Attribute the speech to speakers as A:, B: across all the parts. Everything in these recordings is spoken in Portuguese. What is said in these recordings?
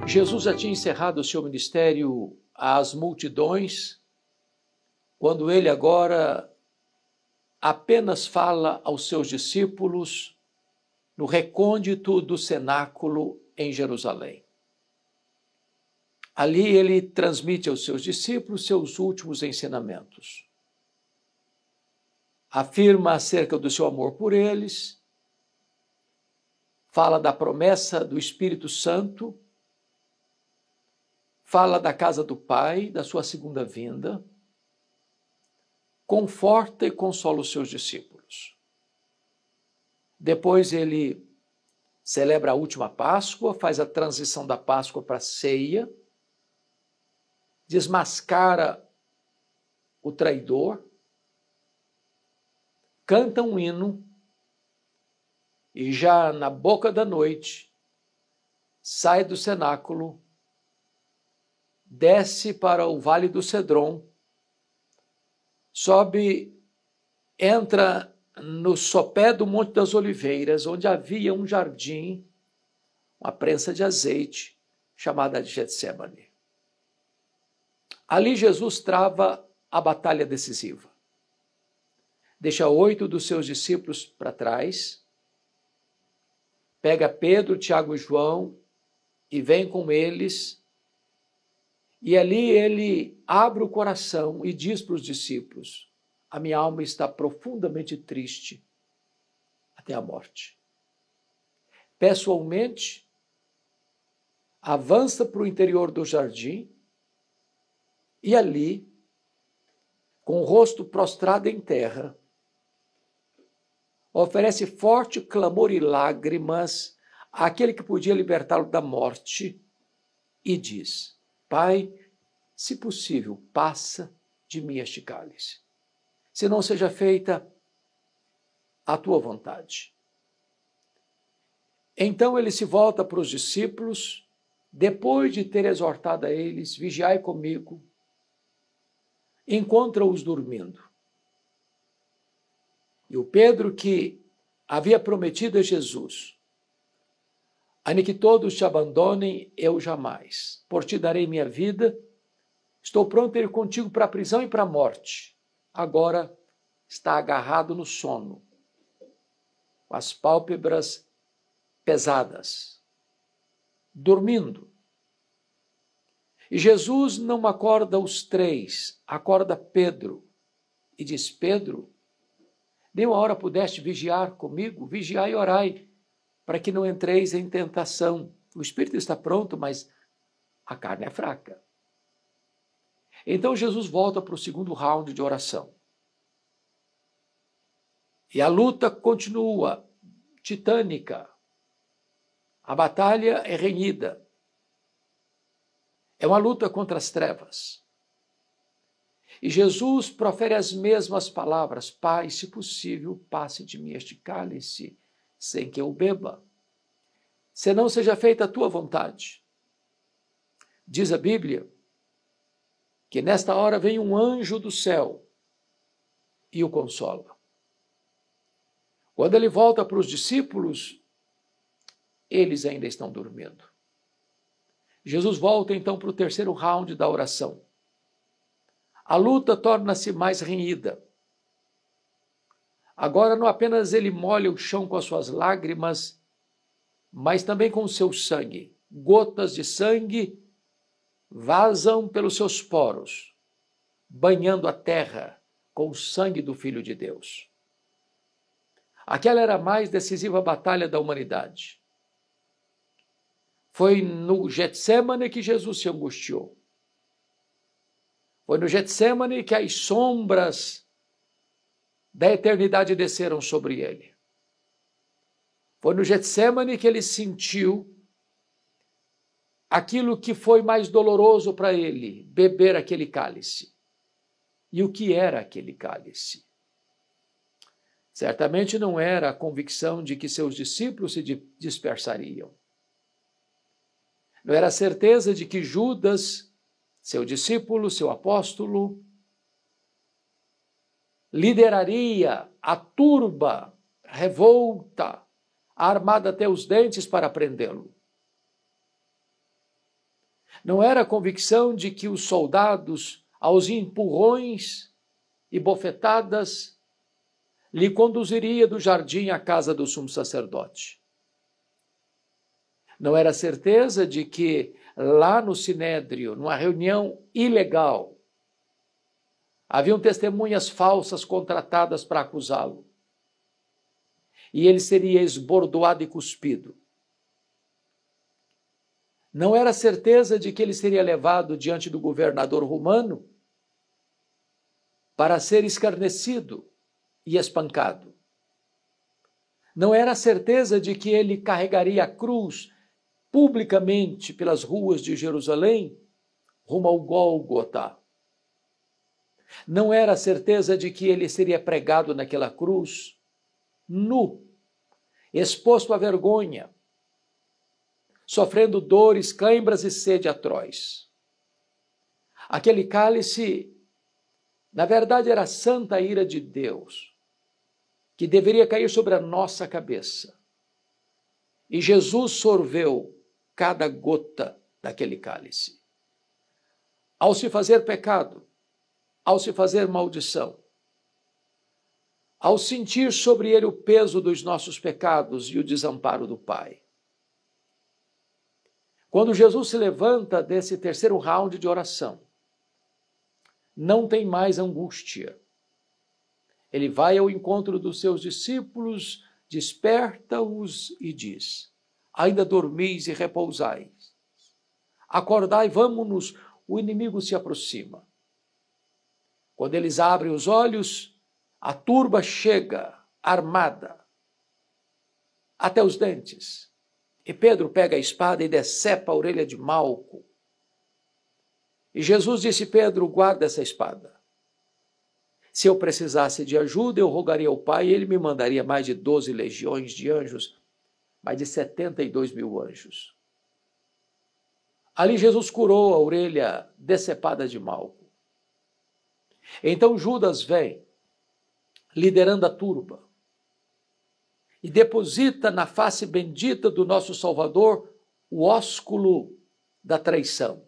A: Jesus já tinha encerrado o seu ministério às multidões, quando ele agora apenas fala aos seus discípulos no recôndito do cenáculo em Jerusalém. Ali ele transmite aos seus discípulos seus últimos ensinamentos. Afirma acerca do seu amor por eles, fala da promessa do Espírito Santo, fala da casa do Pai, da sua segunda vinda, conforta e consola os seus discípulos. Depois ele celebra a última Páscoa, faz a transição da Páscoa para a ceia, desmascara o traidor, canta um hino e já na boca da noite sai do cenáculo, desce para o Vale do Cedron, sobe, entra no sopé do Monte das Oliveiras, onde havia um jardim, uma prensa de azeite, chamada de Getsemane. Ali Jesus trava a batalha decisiva. Deixa 8 dos seus discípulos para trás, pega Pedro, Tiago e João e vem com eles. E ali ele abre o coração e diz para os discípulos: a minha alma está profundamente triste até a morte. Pessoalmente, avança para o interior do jardim e ali, com o rosto prostrado em terra, oferece forte clamor e lágrimas àquele que podia libertá-lo da morte e diz: Pai, se possível, passa de mim este cálice. Se não seja feita a tua vontade. Então ele se volta para os discípulos, depois de ter exortado a eles: vigiai comigo, encontra-os dormindo. E o Pedro, que havia prometido a Jesus: ainda que todos te abandonem, eu jamais. Por ti darei minha vida. Estou pronto a ir contigo para a prisão e para a morte. Agora está agarrado no sono, com as pálpebras pesadas, dormindo. E Jesus não acorda os 3, acorda Pedro e diz: Pedro, nem uma hora pudeste vigiar comigo? Vigiai e orai, para que não entreis em tentação. O espírito está pronto, mas a carne é fraca. Então Jesus volta para o segundo round de oração. E a luta continua, titânica. A batalha é renhida. É uma luta contra as trevas. E Jesus profere as mesmas palavras: Pai, se possível, passe de mim este cálice, sem que eu beba. Senão seja feita a tua vontade. Diz a Bíblia que nesta hora vem um anjo do céu e o consola. Quando ele volta para os discípulos, eles ainda estão dormindo. Jesus volta então para o terceiro round da oração. A luta torna-se mais renhida. Agora não apenas ele molha o chão com as suas lágrimas, mas também com o seu sangue. Gotas de sangue vazam pelos seus poros, banhando a terra com o sangue do Filho de Deus. Aquela era a mais decisiva batalha da humanidade. Foi no Getsemane que Jesus se angustiou. Foi no Getsemane que as sombras da eternidade desceram sobre ele. Foi no Getsemane que ele sentiu aquilo que foi mais doloroso para ele, beber aquele cálice. E o que era aquele cálice? Certamente não era a convicção de que seus discípulos se dispersariam. Não era a certeza de que Judas, seu discípulo, seu apóstolo, lideraria a turba revolta, armada até os dentes para prendê-lo. Não era a convicção de que os soldados, aos empurrões e bofetadas, lhe conduziria do jardim à casa do sumo sacerdote. Não era a certeza de que lá no Sinédrio, numa reunião ilegal, haviam testemunhas falsas contratadas para acusá-lo. E ele seria esbordoado e cuspido. Não era a certeza de que ele seria levado diante do governador romano para ser escarnecido e espancado. Não era a certeza de que ele carregaria a cruz publicamente pelas ruas de Jerusalém rumo ao Gólgota. Não era a certeza de que ele seria pregado naquela cruz nu, exposto à vergonha, sofrendo dores, cãibras e sede atroz. Aquele cálice, na verdade, era a santa ira de Deus, que deveria cair sobre a nossa cabeça. E Jesus sorveu cada gota daquele cálice. Ao se fazer pecado, ao se fazer maldição, ao sentir sobre ele o peso dos nossos pecados e o desamparo do Pai. Quando Jesus se levanta desse terceiro round de oração, não tem mais angústia. Ele vai ao encontro dos seus discípulos, desperta-os e diz: ainda dormis e repousais. Acordai, vamos-nos, o inimigo se aproxima. Quando eles abrem os olhos, a turba chega armada até os dentes. E Pedro pega a espada e decepa a orelha de Malco. E Jesus disse: Pedro, guarda essa espada. Se eu precisasse de ajuda, eu rogaria ao Pai e ele me mandaria mais de 12 legiões de anjos, mais de 72 mil anjos. Ali Jesus curou a orelha decepada de Malco. Então Judas vem, liderando a turba, e deposita na face bendita do nosso Salvador o ósculo da traição.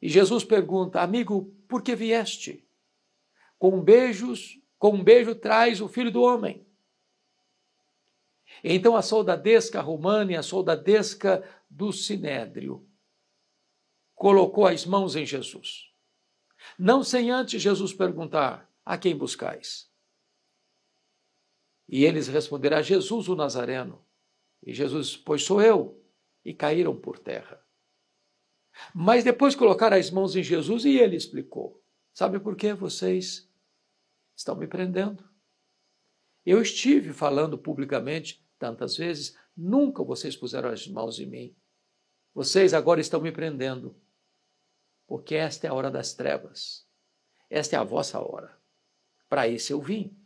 A: E Jesus pergunta: amigo, por que vieste? Com um beijo traz o Filho do Homem. Então a soldadesca romana e a soldadesca do Sinédrio colocou as mãos em Jesus. Não sem antes Jesus perguntar: a quem buscais? E eles responderam: a Jesus o Nazareno. E Jesus: pois sou eu. E caíram por terra. Mas depois colocaram as mãos em Jesus e ele explicou: sabe por que vocês estão me prendendo? Eu estive falando publicamente tantas vezes, nunca vocês puseram as mãos em mim. Vocês agora estão me prendendo, porque esta é a hora das trevas. Esta é a vossa hora. Para isso eu vim.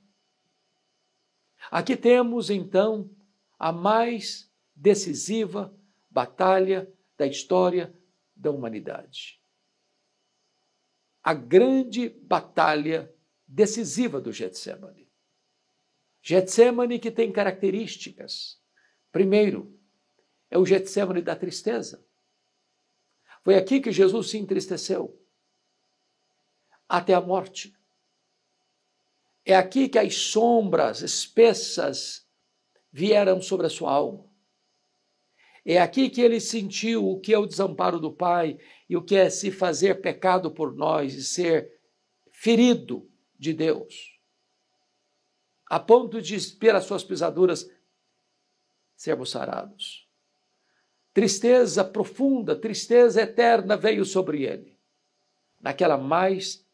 A: Aqui temos, então, a mais decisiva batalha da história da humanidade. A grande batalha decisiva do Getsemane. Getsemane que tem características. Primeiro, é o Getsemane da tristeza. Foi aqui que Jesus se entristeceu, até a morte. É aqui que as sombras espessas vieram sobre a sua alma. É aqui que ele sentiu o que é o desamparo do Pai e o que é se fazer pecado por nós e ser ferido de Deus, a ponto de, pelas suas pisaduras, sermos sarados. Tristeza profunda, tristeza eterna veio sobre ele, naquela mais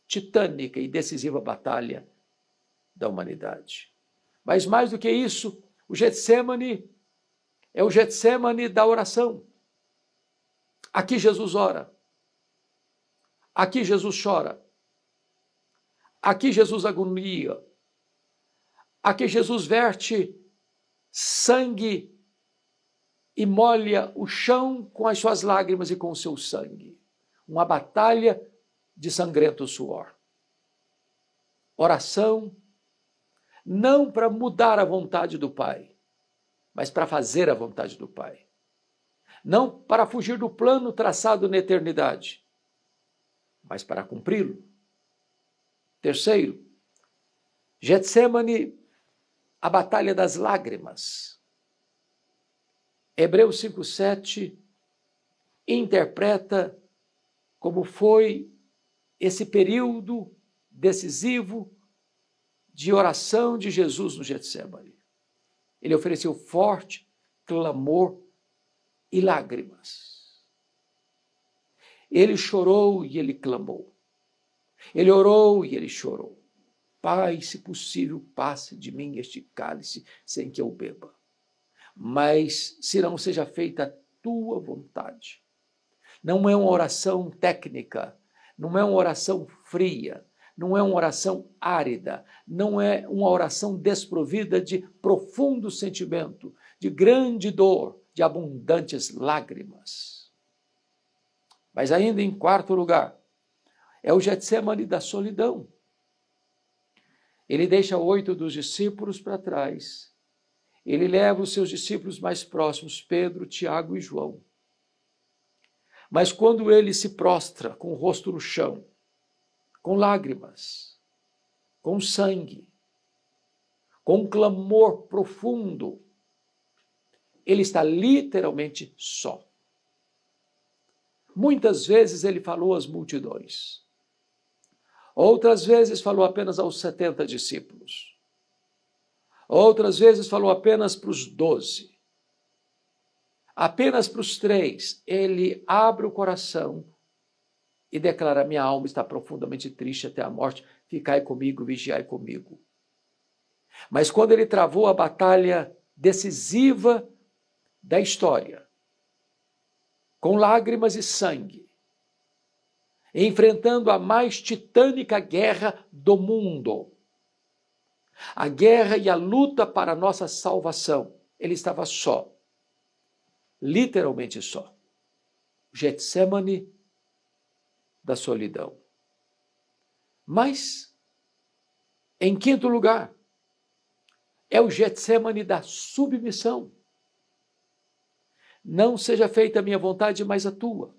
A: titânica e decisiva batalha da humanidade. Mas mais do que isso, o Getsemane é o Getsemane da oração. Aqui Jesus ora. Aqui Jesus chora. Aqui Jesus agonia. Aqui Jesus verte sangue e molha o chão com as suas lágrimas e com o seu sangue. Uma batalha de sangrento suor. Oração, não para mudar a vontade do Pai, mas para fazer a vontade do Pai. não para fugir do plano traçado na eternidade, mas para cumpri-lo. Terceiro, Getsêmani, a batalha das lágrimas. Hebreus 5:7 interpreta como foi esse período decisivo de oração de Jesus no Getsêmani. Ele ofereceu forte clamor e lágrimas. Ele chorou e ele clamou. Ele orou e ele chorou. Pai, se possível, passe de mim este cálice sem que eu beba. Mas se não seja feita a tua vontade. Não é uma oração técnica, não é uma oração fria, não é uma oração árida, não é uma oração desprovida de profundo sentimento, de grande dor, de abundantes lágrimas. Mas ainda em quarto lugar, é o Getsêmani da solidão. Ele deixa 8 dos discípulos para trás. Ele leva os seus discípulos mais próximos, Pedro, Tiago e João. Mas quando ele se prostra com o rosto no chão, com lágrimas, com sangue, com um clamor profundo, ele está literalmente só. Muitas vezes ele falou às multidões. Outras vezes falou apenas aos 70 discípulos. Outras vezes falou apenas para os 12. Apenas para os 3, ele abre o coração e declara: minha alma está profundamente triste até a morte, ficai comigo, vigiai comigo. Mas quando ele travou a batalha decisiva da história, com lágrimas e sangue, enfrentando a mais titânica guerra do mundo, a guerra e a luta para a nossa salvação, ele estava só, literalmente só. Getsêmani da solidão. Mas, em quinto lugar, é o Getsêmani da submissão. Não seja feita a minha vontade, mas a tua.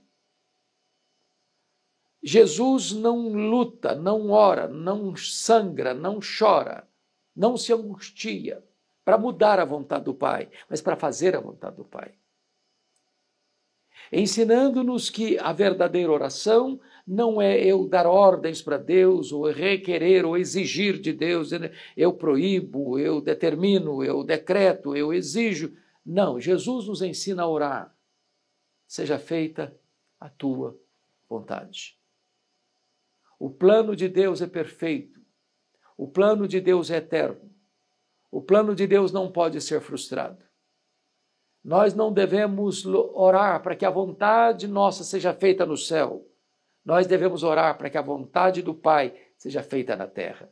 A: Jesus não luta, não ora, não sangra, não chora, não se angustia para mudar a vontade do Pai, mas para fazer a vontade do Pai. Ensinando-nos que a verdadeira oração não é eu dar ordens para Deus, ou requerer, ou exigir de Deus, eu proíbo, eu determino, eu decreto, eu exijo. Não, Jesus nos ensina a orar. Seja feita a tua vontade. O plano de Deus é perfeito. O plano de Deus é eterno. O plano de Deus não pode ser frustrado. Nós não devemos orar para que a vontade nossa seja feita no céu. Nós devemos orar para que a vontade do Pai seja feita na terra.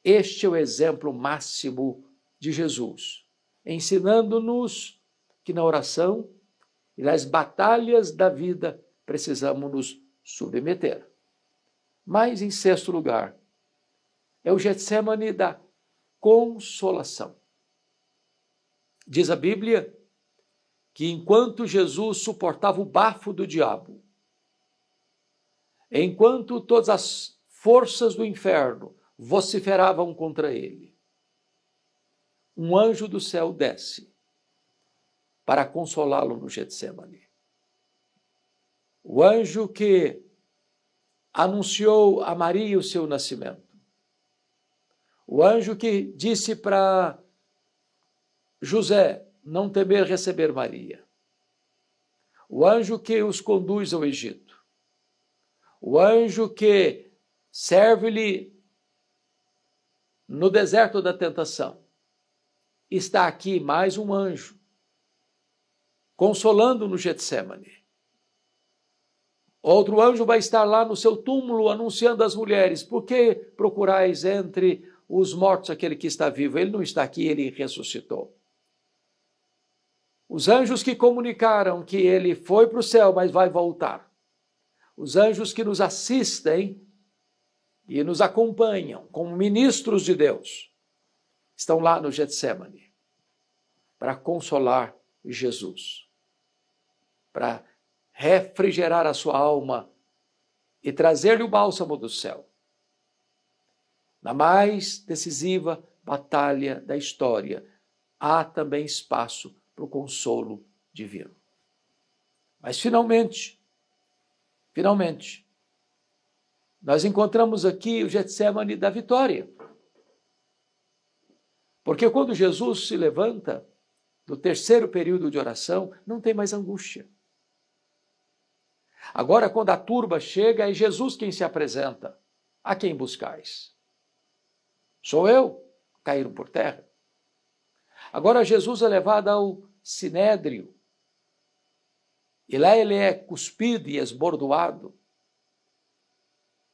A: Este é o exemplo máximo de Jesus, ensinando-nos que na oração e nas batalhas da vida precisamos nos submeter. Mas, em sexto lugar, é o Getsêmani da consolação. Diz a Bíblia que enquanto Jesus suportava o bafo do diabo, enquanto todas as forças do inferno vociferavam contra ele, um anjo do céu desce para consolá-lo no Getsêmani. O anjo que anunciou a Maria o seu nascimento. O anjo que disse para José não temer receber Maria. O anjo que os conduz ao Egito. O anjo que serve-lhe no deserto da tentação. Está aqui mais um anjo, consolando no Getsêmani. Outro anjo vai estar lá no seu túmulo anunciando às mulheres: por que procurais entre os mortos aquele que está vivo? Ele não está aqui, ele ressuscitou. Os anjos que comunicaram que ele foi para o céu, mas vai voltar. Os anjos que nos assistem e nos acompanham como ministros de Deus, estão lá no Getsêmani para consolar Jesus. para refrigerar a sua alma e trazer-lhe o bálsamo do céu. Na mais decisiva batalha da história, há também espaço para o consolo divino. Mas finalmente, nós encontramos aqui o Getsemane da vitória. Porque quando Jesus se levanta do terceiro período de oração, não tem mais angústia. Agora, quando a turba chega, é Jesus quem se apresenta. A quem buscais? Sou eu? Caíram por terra. Agora Jesus é levado ao sinédrio. E lá ele é cuspido e esbordoado.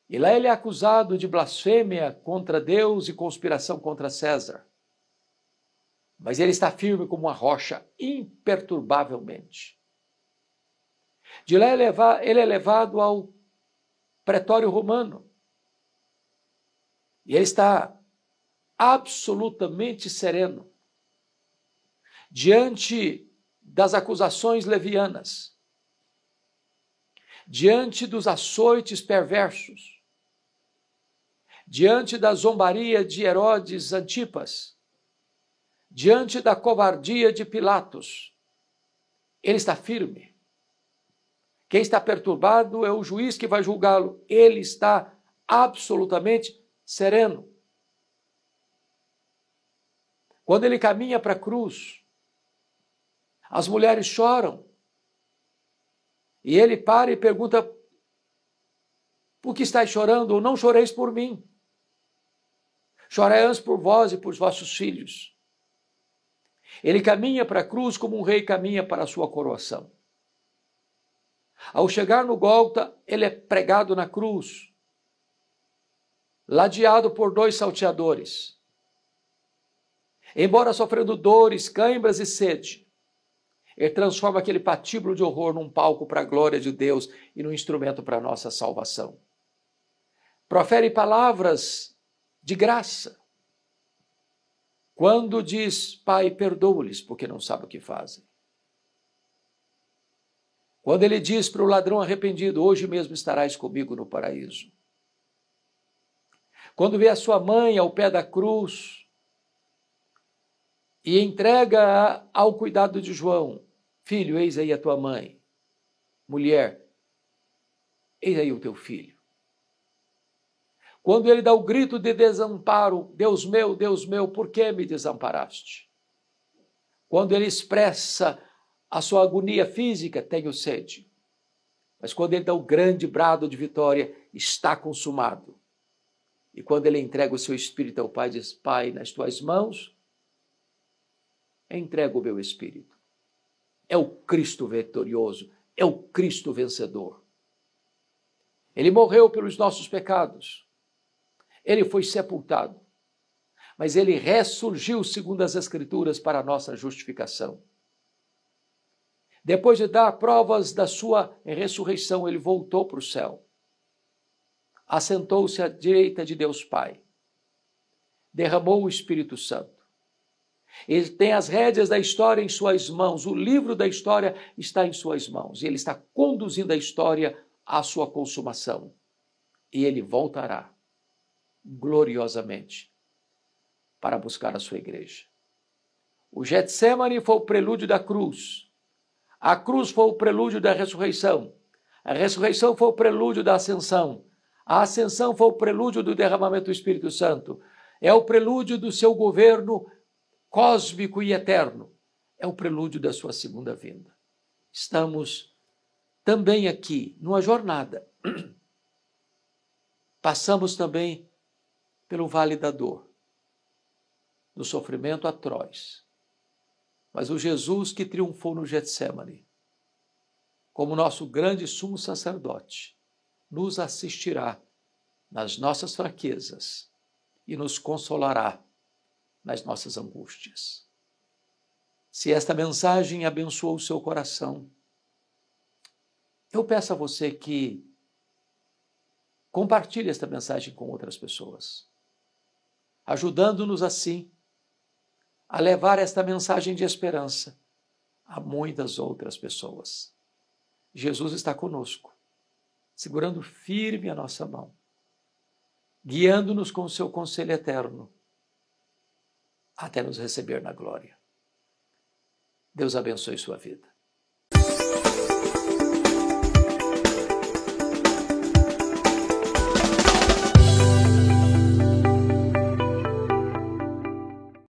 A: E lá ele é acusado de blasfêmia contra Deus e conspiração contra César. Mas ele está firme como uma rocha, imperturbavelmente. De lá ele é levado ao pretório romano. E ele está absolutamente sereno diante das acusações levianas, diante dos açoites perversos, diante da zombaria de Herodes Antipas, diante da covardia de Pilatos. Ele está firme. Quem está perturbado é o juiz que vai julgá-lo. Ele está absolutamente sereno. Quando ele caminha para a cruz, as mulheres choram. E ele para e pergunta: por que estáis chorando? Ou não choreis por mim. Chorai antes por vós e por vossos filhos. Ele caminha para a cruz como um rei caminha para a sua coroação. Ao chegar no Gólgota, ele é pregado na cruz, ladeado por 2 salteadores. Embora sofrendo dores, cãibras e sede, ele transforma aquele patíbulo de horror num palco para a glória de Deus e num instrumento para a nossa salvação. Profere palavras de graça. Quando diz: Pai, perdoa-lhes, porque não sabem o que fazem. Quando ele diz para o ladrão arrependido: hoje mesmo estarás comigo no paraíso. Quando vê a sua mãe ao pé da cruz e entrega ao cuidado de João: filho, eis aí a tua mãe. Mulher, eis aí o teu filho. Quando ele dá o grito de desamparo: Deus meu, por que me desamparaste? Quando ele expressa a sua agonia física: tenho sede. Mas quando ele dá o grande brado de vitória: está consumado. E quando ele entrega o seu espírito ao Pai, diz: Pai, nas tuas mãos entrego o meu espírito. É o Cristo vitorioso, é o Cristo vencedor. Ele morreu pelos nossos pecados. Ele foi sepultado, mas ele ressurgiu segundo as Escrituras para a nossa justificação. Depois de dar provas da sua ressurreição, ele voltou para o céu. Assentou-se à direita de Deus Pai. Derramou o Espírito Santo. Ele tem as rédeas da história em suas mãos. O livro da história está em suas mãos. E ele está conduzindo a história à sua consumação. E ele voltará gloriosamente para buscar a sua igreja. O Getsemane foi o prelúdio da cruz. A cruz foi o prelúdio da ressurreição. A ressurreição foi o prelúdio da ascensão. A ascensão foi o prelúdio do derramamento do Espírito Santo. É o prelúdio do seu governo cósmico e eterno. É o prelúdio da sua segunda vinda. Estamos também aqui numa jornada. Passamos também pelo vale da dor, do sofrimento atroz. Mas o Jesus que triunfou no Getsemane, como nosso grande sumo sacerdote, nos assistirá nas nossas fraquezas e nos consolará nas nossas angústias. Se esta mensagem abençoou o seu coração, eu peço a você que compartilhe esta mensagem com outras pessoas, ajudando-nos assim a levar esta mensagem de esperança a muitas outras pessoas. Jesus está conosco, segurando firme a nossa mão, guiando-nos com o seu conselho eterno, até nos receber na glória. Deus abençoe sua vida.